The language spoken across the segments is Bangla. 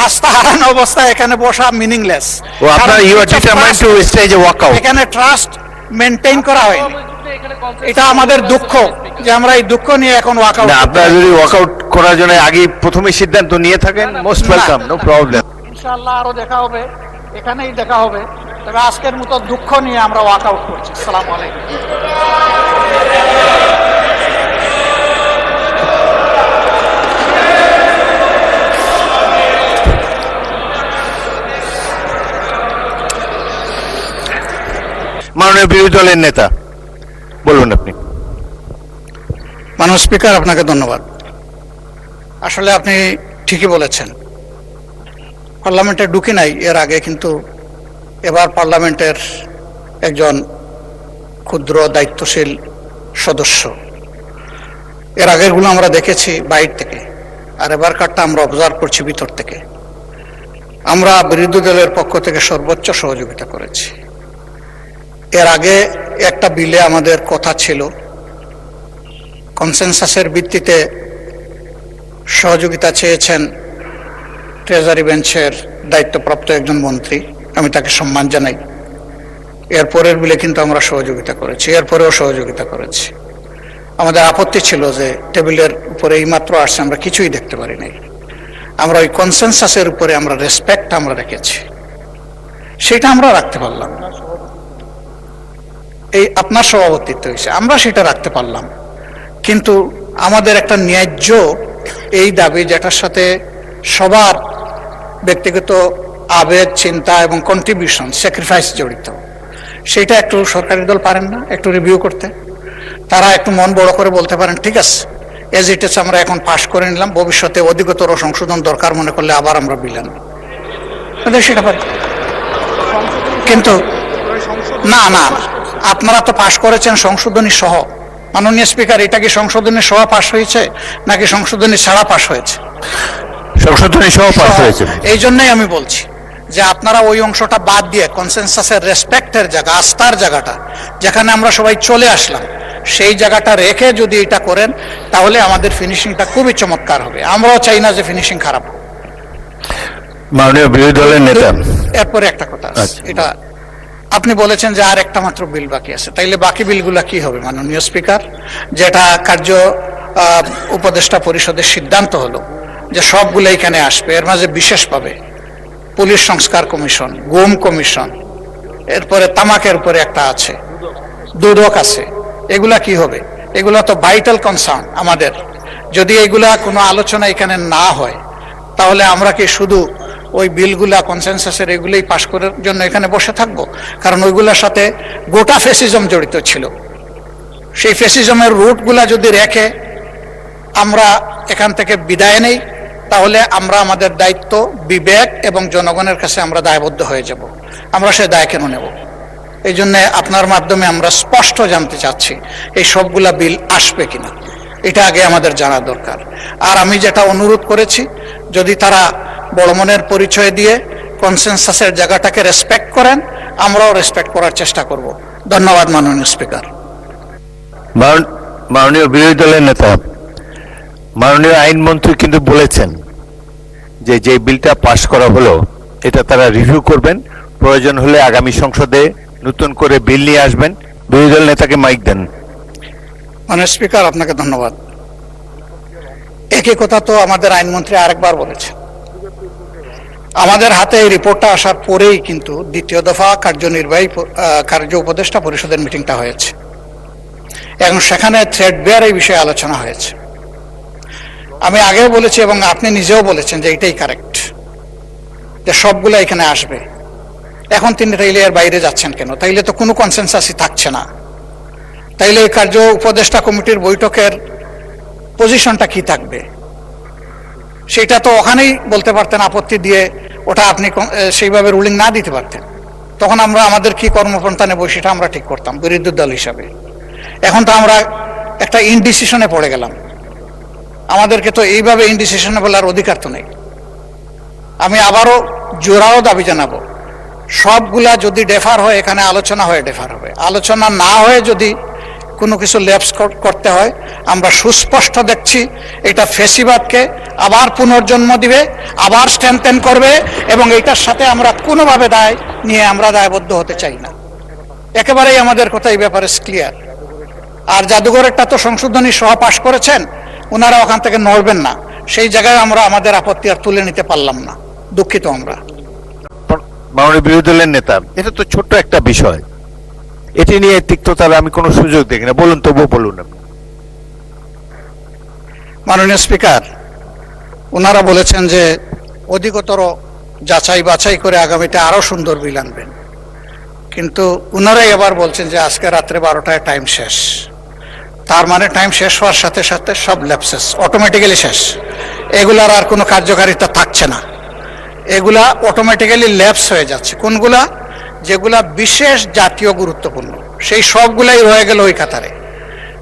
আস্থা হারানো অবস্থায় এখানে বসা মিনিংলেস। ও আপনার you are determined to stage a walk out. এখানে ট্রাস্ট মেনটেইন করা হয়নি, এটা আমাদের দুঃখ যে আমরা এই দুঃখ নিয়ে এখন ওয়াক আউট। না, আপনারা যদি ওয়াক আউট করার জন্য আগে প্রথমে সিদ্ধান্ত নিয়ে থাকেন, মোস্ট ওয়েলকাম, নো প্রবলেম। ইনশাআল্লাহ আরো দেখা হবে, এখানেই দেখা হবে। তবে আজকের মতো দুঃখ নিয়ে আমরা ওয়াক আউট করছি। আসসালামু আলাইকুম। মাননীয় বিরোধী দলের নেতা বলুন আপনি। মাননীয় স্পিকার, আপনাকে ধন্যবাদ। আসলে আপনি ঠিকই বলেছেন, পার্লামেন্টে ঢুকি নাই এর আগে, কিন্তু এবার পার্লামেন্টের একজন ক্ষুদ্র দায়িত্বশীল সদস্য। এর আগেরগুলো আমরা দেখেছি বাইরে থেকে, আর এবারকারটা আমরা অবজার্ভ করছি ভিতর থেকে। আমরা বিরোধী দলের পক্ষ থেকে সর্বোচ্চ সহযোগিতা করেছি। এর আগে একটা বিলে আমাদের কথা ছিল, কনসেনসাসের ভিত্তিতে সহযোগিতা চেয়েছেন ট্রেজারি বেঞ্চের দায়িত্বপ্রাপ্ত একজন মন্ত্রী, আমি তাকে সম্মান জানাই। এরপরের বিলে কিন্তু আমরা সহযোগিতা করেছি, এরপরেও সহযোগিতা করেছি। আমাদের আপত্তি ছিল যে টেবিলের উপরে এইমাত্র আসছে, আমরা কিছুই দেখতে পারি নাই। আমরা ওই কনসেনসাসের উপরে আমরা রেসপেক্ট আমরা রেখেছি, সেটা আমরা রাখতে পারলাম। এই আপনার সভাপতিত্ব হয়েছে, আমরা সেটা রাখতে পারলাম। কিন্তু আমাদের একটা ন্যায্য এই দাবি, যেটার সাথে সবার ব্যক্তিগত আবেগ, চিন্তা এবং কন্ট্রিবিউশন, স্যাক্রিফাইস জড়িত, সেটা একটু সরকারি দল পারেন না একটু রিভিউ করতে? তারা একটু মন বড় করে বলতে পারেন, ঠিক আছে এজ ইট ইজ আমরা এখন পাস করে নিলাম, ভবিষ্যতে অধিকতর সংশোধন দরকার মনে করলে আবার আমরা বিলেন সেটা পারি। কিন্তু না না, আপনারা তো পাশ করেছেন সংশোধনী সহ। মাননীয় স্পিকার, এটা কি সংশোধনী সহ পাশ হয়েছে নাকি সংশোধনী ছাড়া পাশ হয়েছে? সংশোধনী সহ পাশ হয়েছে। এই জন্যই আমি বলছি যে আপনারা ওই অংশটা বাদ দিয়ে কনসেনসাসের রেসপেক্টের জায়গা, আস্থার জায়গাটা, যেখানে আমরা সবাই চলে আসলাম, সেই জায়গাটা রেখে যদি এটা করেন, তাহলে আমাদের ফিনিশিংটা খুবই চমৎকার হবে। আমরাও চাই না যে ফিনিশিং খারাপ হোক। মাননীয় বিরোধী দলের নেতা, এরপরে একটা কথা আছে, এটা আপনি বলেছেন যে আর একটা মাত্র বিল বাকি আছে, তাইলে বাকি বিলগুলা কি হবে? মাননীয় স্পিকার, যেটা কার্য উপদেষ্টা পরিষদের সিদ্ধান্ত হলো যে সবগুলো এখানে আসবে, এর মাঝে বিশেষ পাবে পুলিশ সংস্কার কমিশন, গুম কমিশন, এরপরে তামাকের উপরে একটা আছে, দুদক আছে। এগুলা কি হবে? এগুলা তো ভাইটাল কনসার্ন আমাদের। যদি এগুলা কোনো আলোচনা এখানে না হয়, তাহলে আমরা কি শুধু ওই বিলগুলা কনসেনসাসের এগুলোই পাশ করার জন্য এখানে বসে থাকবো? কারণ ওইগুলোর সাথে গোটা ফ্যাসিজম জড়িত ছিল। সেই ফ্যাসিজমের রুটগুলা যদি রেখে আমরা এখান থেকে বিদায় নেই, তাহলে আমরা আমাদের দায়িত্ব, বিবেক এবং জনগণের কাছে আমরা দায়বদ্ধ হয়ে যাব। আমরা সে দায় কেন নেব? এই জন্য আপনার মাধ্যমে আমরা স্পষ্ট জানতে চাচ্ছি এই সবগুলা বিল আসবে কিনা, এটা আগে আমাদের জানা দরকার। আর আমি যেটা অনুরোধ করেছি, যদি তারা বড় মনের পরিচয় দিয়ে কনসেনসাসের জায়গাটাকে রেসপেক্ট করেন, আমরাও রেসপেক্ট করার চেষ্টা করব। ধন্যবাদ মাননীয় স্পিকার। মাননীয় বিরোধী দলের নেতা, মাননীয় আইনমন্ত্রী কিন্তু বলেছেন যে যে বিলটা পাশ করা হলো এটা তারা রিভিউ করবেন, প্রয়োজন হলে আগামী সংসদে নতুন করে বিল নিয়ে আসবেন। বিরোধী দল নেতাকে মাইক দেন। মাননীয় স্পিকার, আপনাকে ধন্যবাদ। একই কথা তো আমাদের আইনমন্ত্রী আরেকবার বলেছে। আমাদের হাতে এই রিপোর্টটা আসার পরেই কিন্তু দ্বিতীয় দফা কার্য উপদেষ্টা পরিষদের মিটিংটা হয়েছে এবং সেখানে থ্রেডবেয়ার এই বিষয়ে আলোচনা হয়েছে। আমি আগেও বলেছি এবং আপনি নিজেও বলেছেন যে এটাই কারেক্ট, যে সবগুলো এখানে আসবে। এখন তিনি তাইলে এর বাইরে যাচ্ছেন কেন? তাইলে তো কোনো কনসেনসাসই থাকছে না। তাইলে এই কার্য উপদেষ্টা কমিটির বৈঠকের পজিশনটা কি থাকবে? সেটা তো ওখানেই বলতে পারতেন, আপত্তি দিয়ে ওটা আপনি সেইভাবে রুলিং না দিতে পারতেন। তখন আমরা আমাদের কি কর্মপন্থা নেব সেটা আমরা ঠিক করতাম বিরোধী দল হিসাবে। এখন তো আমরা একটা ইনডিসিশনে পড়ে গেলাম। আমাদেরকে তো এইভাবে ইনডিসিশনে বলার অধিকার তো নেই। আমি আবারও জোরালো দাবি জানাবো, সবগুলা যদি ডেফার হয়, এখানে আলোচনা হয়ে ডেফার হবে। আলোচনা না হয়ে যদি কোনো কিছু ল্যাপস করতে হয়। আমরা সুস্পষ্ট দেখছি এটা ফেসিবাদকে আবার পুনর্জন্ম দিবে, আবার স্ট্রেংথেন করবে, এবং এইটার সাথে আমরা কোনোভাবে আমরা দায়বদ্ধ হতে চাই না। একেবারেই আমাদের কথা এই ব্যাপারে ক্লিয়ার। আর জাদুঘরেরটা তো সংশোধনী সহ পাশ করেছেন, ওনারা ওখান থেকে নড়বেন না। সেই জায়গায় আমরা আমাদের আপত্তি আর তুলে নিতে পারলাম না, দুঃখিত আমরা। মাননীয় বিরোধী দলের নেতা, এটা তো ছোট্ট একটা বিষয়, এটি নিয়ে তিক্ততার আমি কোনো সুযোগ দেখি না। বলুন, তবুও বলুন। মাননীয় স্পিকার, ওনারা বলেছেন যে অধিকতর যাচাই বাছাই করে আগামীতে আরো সুন্দর বিল আনবেন, কিন্তু ওনারাই এবার বলছেন যে আজকে রাত্রে 12টায় টাইম শেষ। তার মানে টাইম শেষ হওয়ার সাথে সাথে সব ল্যাপসেস অটোমেটিক্যালি শেষ, এগুলার আর কোনো কার্যকারিতা থাকছে না, এগুলা অটোমেটিক্যালি ল্যাপস হয়ে যাচ্ছে। কোনগুলা? যেগুলা বিশেষ জাতীয় গুরুত্বপূর্ণ, সেই সবগুলাই রয়ে গেল ওই কাতারে।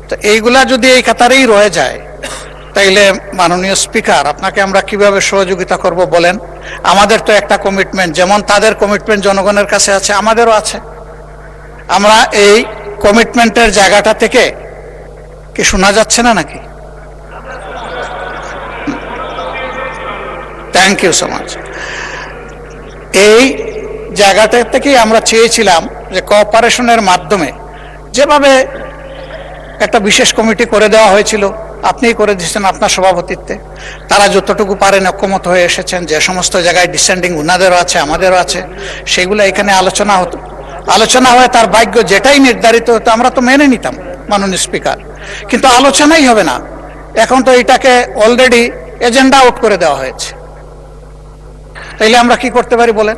তো এইগুলা যদি এই কাতারেই রয়ে যায়, তাইলে মাননীয় স্পিকার, আপনাকে আমরা কিভাবে সহযোগিতা করব বলেন? আমাদের তো একটা কমিটমেন্ট, যেমন তাদের কমিটমেন্ট জনগণের কাছে আছে, আমাদেরও আছে। আমরা এই কমিটমেন্টের জায়গাটা থেকে কি শোনা যাচ্ছে না নাকি? Thank you so much. এই জায়গাটা থেকেই আমরা চেয়েছিলাম যে কোঅপারেশনের মাধ্যমে, যেভাবে একটা বিশেষ কমিটি করে দেওয়া হয়েছিল, আপনিই করে দিচ্ছেন আপনার সভাপতিত্বে, তারা যতটুকু পারেন ঐক্যমত হয়ে এসেছেন, যে সমস্ত জায়গায় ডিসেন্ডিং ওনাদেরও আছে আমাদেরও আছে, সেগুলো এখানে আলোচনা হতো, আলোচনা হয়ে তার ভাগ্য যেটাই নির্ধারিত হতো আমরা তো মেনে নিতাম মাননীয় স্পিকার। কিন্তু আলোচনাই হবে না, এখন তো এটাকে অলরেডি এজেন্ডা আউট করে দেওয়া হয়েছে। তাইলে আমরা কি করতে পারি বলেন?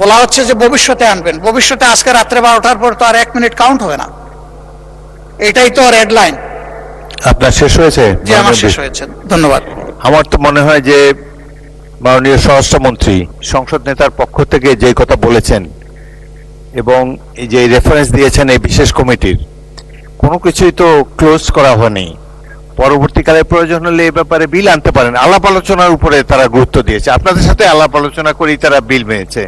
বলা হচ্ছে যে ভবিষ্যতে আনবেন, ভবিষ্যতে আজকে রাত্রে 12টার পর তো আর 1 মিনিট কাউন্ট হবে না, এটাই তো রেড লাইন। আপনার শেষ হয়েছে? যে আমার শেষ হয়েছে, ধন্যবাদ। আমার তো মনে হয় যে মাননীয় স্বরাষ্ট্রমন্ত্রী সংসদ নেতার পক্ষ থেকে যে কথা বলেছেন এবং এই যে রেফারেন্স দিয়েছেন এই বিশেষ কমিটির, কোনো কিছুই তো ক্লোজ করা হয়নি। পরবর্তীকালে প্রয়োজন হলে এই ব্যাপারে বিল আনতে পারেন। আলাপ আলোচনার উপরে তারা গুরুত্ব দিয়েছে, আপনাদের সাথে আলাপ আলোচনা করেই তারা বিল মেনেছে।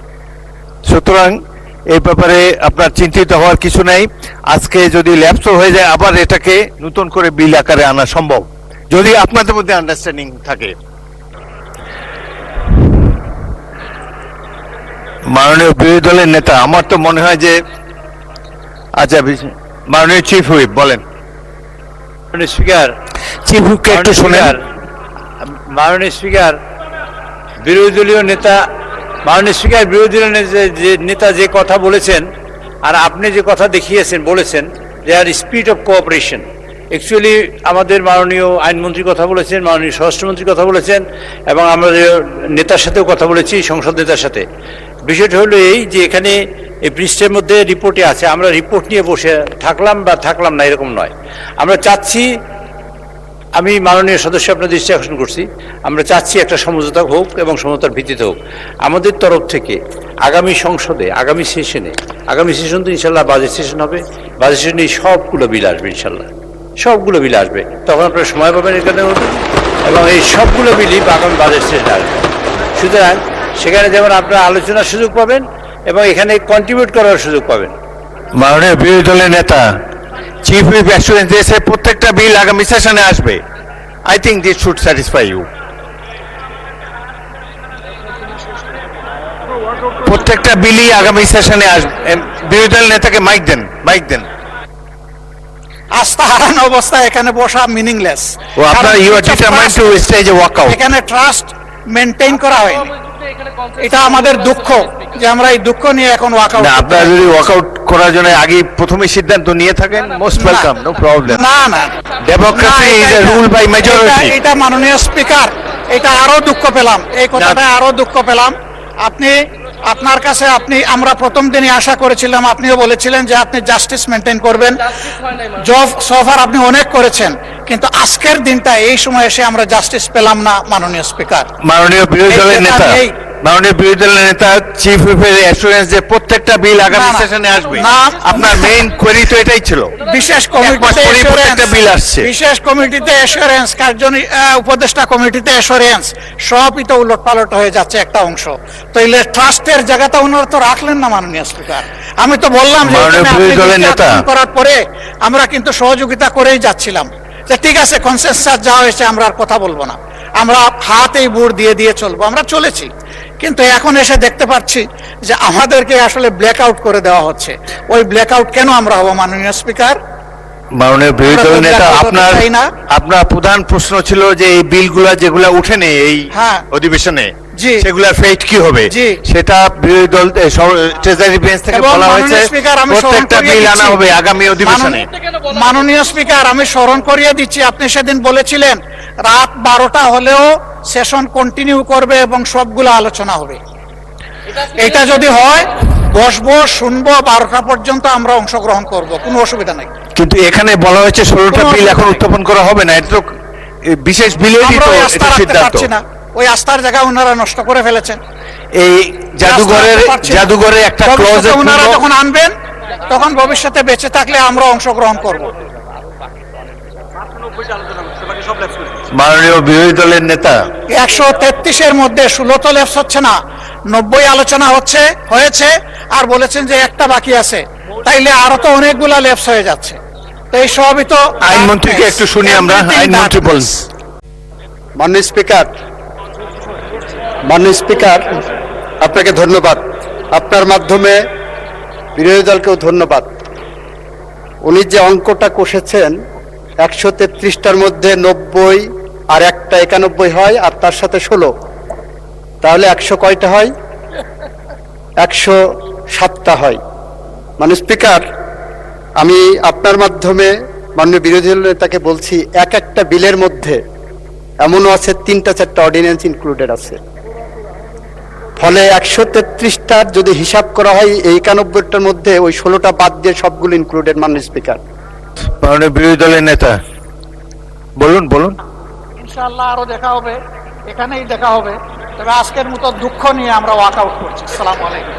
সুতরাং এই ব্যাপারে আপনার চিন্তিত হওয়ার কিছু নেই। আজকে যদি ল্যাপস হয়ে যায়, আবার এটাকে নতুন করে বিল আকারে আনা সম্ভব, যদি আপনাদের মধ্যে আন্ডারস্ট্যান্ডিং থাকে। মাননীয় বিরোধী দলের নেতা, আমার তো মনে হয় যে, আচ্ছা মাননীয় চিফ হুইপ বলেন। মাননীয় স্পিকার, চিফ হুইপকে একটু শোনেন। মাননীয় স্পিকার, বিরোধী দলীয় নেতা, মাননীয় স্পিকার, বিরোধী দলীয় নেতা যে কথা বলেছেন আর আপনি যে কথা দেখিয়েছেন, বলেছেন যে আর স্পিরিট অফ কোঅপারেশন। অ্যাকচুয়ালি আমাদের মাননীয় আইনমন্ত্রী কথা বলেছেন, মাননীয় স্বরাষ্ট্রমন্ত্রী কথা বলেছেন, এবং আমাদের নেতার সাথেও কথা বলেছি, সংসদ নেতার সাথে। বিষয়টা হলো এই যে এখানে এই পৃষ্ঠের মধ্যে রিপোর্টে আছে, আমরা রিপোর্ট নিয়ে বসে থাকলাম বা থাকলাম না এরকম নয়। আমরা চাচ্ছি, আমি মাননীয় সদস্য আপনার দৃষ্টি আকর্ষণ করছি, আমরা চাচ্ছি একটা সমঝোতা হোক এবং সমঝোতার ভিত্তিতে হোক। আমাদের তরফ থেকে আগামী সংসদে, আগামী সেশন তো ইনশাল্লাহ বাজেট সেশন হবে, বাজেট সেশনে সবগুলো বিল আসবে, ইনশাল্লাহ সবগুলো বিল আসবে, তখন আপনারা সময় পাবেন এখানে, এবং এই সবগুলো বিলই আগামী বাজেট সেশনে আসবে। সুতরাং সেখানে যেমন আপনারা আলোচনার সুযোগ পাবেন এবং এখানে কন্ট্রিবিউট করার সুযোগ পাবেন। মাননীয় বিরোধী দলের নেতা, চিফ হুইপ অ্যাসুরেন্স দিয়েছে প্রত্যেকটা বিল আগামী সেশনে আসবে। I think this should satisfy you. প্রত্যেকটা বিলই আগামী সেশনে আসবে। বিরোধী দলের নেতাকে মাইক দেন, মাইক দেন। আস্থা হারানো অবস্থায় এখানে বসা মিনিংলেস। ও আপনার you are determined to stage a walkout. এখানে ট্রাস্ট মেইনটেইন করা হয়নি, এটা আমাদের দুঃখ যে আমরা এই দুঃখ নিয়ে এখন ওয়াকআউট। না, আপনারা যদি ওয়াকআউট করার জন্য আগে প্রথমে সিদ্ধান্ত নিয়ে থাকেন, মোস্ট ওয়েলকাম, নো প্রবলেম। না না, democracy is a rule by majority. এটা মাননীয় স্পিকার, এটা আরো দুঃখ পেলাম, এই কথাটা আরো দুঃখ পেলাম। আপনার কাছে আমরা প্রথম দিনই আশা করেছিলাম, আপনিও বলেছিলেন যে আপনি জাস্টিস মেনটেন করবেন, জব সফার আপনি অনেক করেছেন, কিন্তু আজকের দিনটা এই সময় এসে আমরা জাস্টিস পেলাম না মাননীয় স্পিকার। মাননীয় বিরোধী দলের নেতা, মাননীয় বিরোধী দলের নেতা চিফ হুইপের অ্যাসুরেন্স যে প্রত্যেকটা বিল আগামী না, না। সেশনে আসবে, না। আপনার মেইন কোয়েরি তো এটাই ছিল। বিশেষ এক মাস কমিটিতে পরেই প্রত্যেকটা বিল assurance, আসছে। বিশেষ কমিটিতে অ্যাসুরেন্স, উপদেষ্টা কমিটিতে অ্যাসুরেন্স, সবই তো উলটপালট হয়ে যাচ্ছে একটা অংশ। তো এই ট্রাস্টের জায়গাটা ওনারা তো রাখলেন না মাননীয় স্পিকার। আমি তো বললাম যে মাননীয় এখানে বিরোধী আপনি দলের দৃষ্টি নেতা। আকর্ষণ করার পরে আমরা কিন্তু সহযোগিতা করেই যাচ্ছিলাম যে ঠিক আছে কনসেনসাস যা হয়েছে আমরা আর কথা বলবো না, আমরা হাতেই বুড় দিয়ে দিয়ে চলবো, আমরা চলেছি। কিন্তু এখন এসে দেখতে পাচ্ছি যে আমাদেরকে আসলে ব্ল্যাক আউট করে দেওয়া হচ্ছে। ওই ব্ল্যাক আউট কেন আমরা হবো মাননীয় স্পিকার? মাননীয় বিরোধী আমরা দলের তো নেতা, ব্ল্যাক আউট আপনার চাই না। আপনার প্রধান প্রশ্ন ছিল যে এই বিলগুলা যেগুলা উঠেনি এই হ্যাঁ। অধিবেশনে, জি। সেগুলার ফেট কি হবে? জি। সেটা বিরোধী দল ট্রেজারি বেঞ্চ থেকে এবং বলা মাননীয় হয়েছে স্পিকার, আমি স্মরণ প্রত্যেকটা করিয়ে বিল আনা দিচ্ছি। হবে আগামী অধিবেশনে। মাননীয় স্পিকার, আমি স্মরণ করিয়ে দিচ্ছি, আপনি সেদিন বলেছিলেন রাত 12টা হলেও সেশন কন্টিনিউ করবে এবং সবগুলো আলোচনা হবে। এটা যদি হয় বসবো, শুনবো, 12টা পর্যন্ত আমরা অংশগ্রহণ করব, কোনো অসুবিধা নাই। কিন্তু এখানে বলা হয়েছে 16টা কোনো বিল এখন অসুবিধা নেই। উত্থাপন করা হবে না, এটা তো বিশেষ বিলেরই আমরা তো ওই এটা আস্থা রাখতে সিদ্ধান্ত। পারছি না, ওই আস্থার জায়গা ওনারা নষ্ট করে ফেলেছেন। এই জাদুঘরের রাস্তা পাচ্ছি না। জাদুঘরে একটা ভবিষ্যতে ক্লজে ওনারা যখন আনবেন তখন ভবিষ্যতে বেঁচে থাকলে আমরা অংশগ্রহণ করব। মাননীয় বিরোধী দলের নেতা 133-এর মধ্যে 16 তো লেপস হচ্ছে না, 90 আলোচনা হয়েছে, আর বলেছেন যে একটা বাকি আছে, তাইলে আরো তো অনেকগুলা লেপস হয়ে যাচ্ছে। তো এই সবই তো আইনমন্ত্রীকে একটু শুনি আমরা। Everything আইনমন্ত্রী বলুন। darkness। মাননীয় স্পিকার, আপনাকে ধন্যবাদ। আপনার মাধ্যমে বিরোধী দলকেও ধন্যবাদ। উনি যে অঙ্কটা কষেছেন 133টার মধ্যে 90 আর একটা 91 হয়, আর তার সাথে 16, তাহলে 100 কয়টা হয়? 107টা হয়। মাননীয় স্পিকার, আমি আপনার মাধ্যমে মাননীয় বিরোধী দল নেতাকে বলছি, এক একটা বিলের মধ্যে এমনও আছে 3টা-4টা অর্ডিন্যান্স ইনক্লুডেড আছে। ফলে 133টার যদি হিসাব করা হয়, এই 91টার মধ্যে ওই 16টা বাদ দিয়ে সবগুলো ইনক্লুডেড। মাননীয় স্পিকার, মাননীয় বিরোধী দলের নেতা বলুন। ইনশাআল্লাহ আরো দেখা হবে, এখানেই দেখা হবে। তবে আজকের মতো দুঃখ নিয়ে আমরা ওয়াক আউট করছি। আসসালামু আলাইকুম।